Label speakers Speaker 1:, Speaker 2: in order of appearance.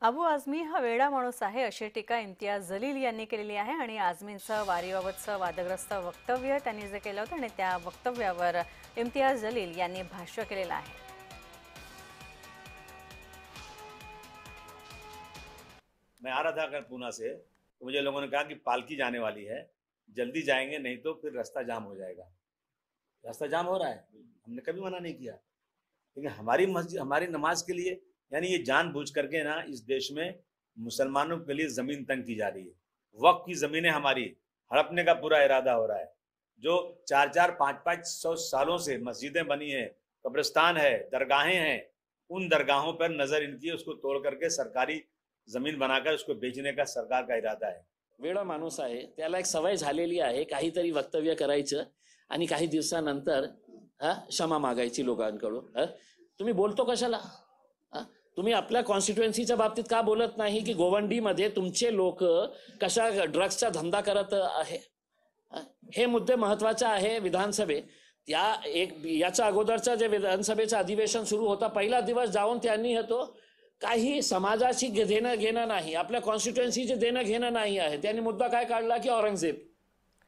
Speaker 1: अबू आझमी हा वेडा माणूस आहे अशी टीका इम्तियाज जलील यांनी केलेली आहे आणि आझमींचं वारीबाबतचं वादग्रस्त वक्तव्य त्यांनी जे केलं होतं आणि त्या वक्तव्यावर इम्तियाज जलील यांनी भाष्य केलेलं आहे।
Speaker 2: मैं आ रहा था अगर पूना से, तो मुझे लोगों ने कहा कि पालकी जाने वाली है, जल्दी जाएंगे नहीं तो फिर रास्ता जाम हो जाएगा। रास्ता जाम हो रहा है, हमने कभी मना नहीं किया, लेकिन हमारी मस्जिद हमारी नमाज के लिए यानी ये जानबूझ करके ना इस देश में मुसलमानों के लिए जमीन तंग की जा रही है। वक्त की जमीनें हमारी हड़पने का पूरा इरादा हो रहा है। जो 4-4, 5-5 सालों से मस्जिदें बनी है, कब्रिस्तान है, दरगाहें हैं, उन दरगाहों पर नजर इनकी है, उसको तोड़ करके सरकारी जमीन बनाकर उसको बेचने का सरकार का इरादा है।
Speaker 3: वेडा माणूस आहे, त्याला एक सवय झालेली आहे काहीतरी वक्तव्य करायचं आणि काही दिवसानंतर क्षमा मागायची लोकांकडून। तुम्ही बोलतो कशाला? तुम्ही आपल्या कॉन्स्टिट्युएन्सीच्या बाबतीत का बोलत नाही की गोवंडीमध्ये तुमचे लोक कशा ड्रग्सचा धंदा करत आहे? हे मुद्दे महत्वाचे आहे। विधानसभेत याच्या अगोदरचा जे विधानसभेचं अधिवेशन सुरू होता पहिला दिवस जाऊन त्यांनी तो काही समाजाशी देणं घेणं नाही, आपल्या कॉन्स्टिट्युएन्सीचे देणं घेणं नाही आहे, त्यांनी मुद्दा काय काढला की औरंगजेब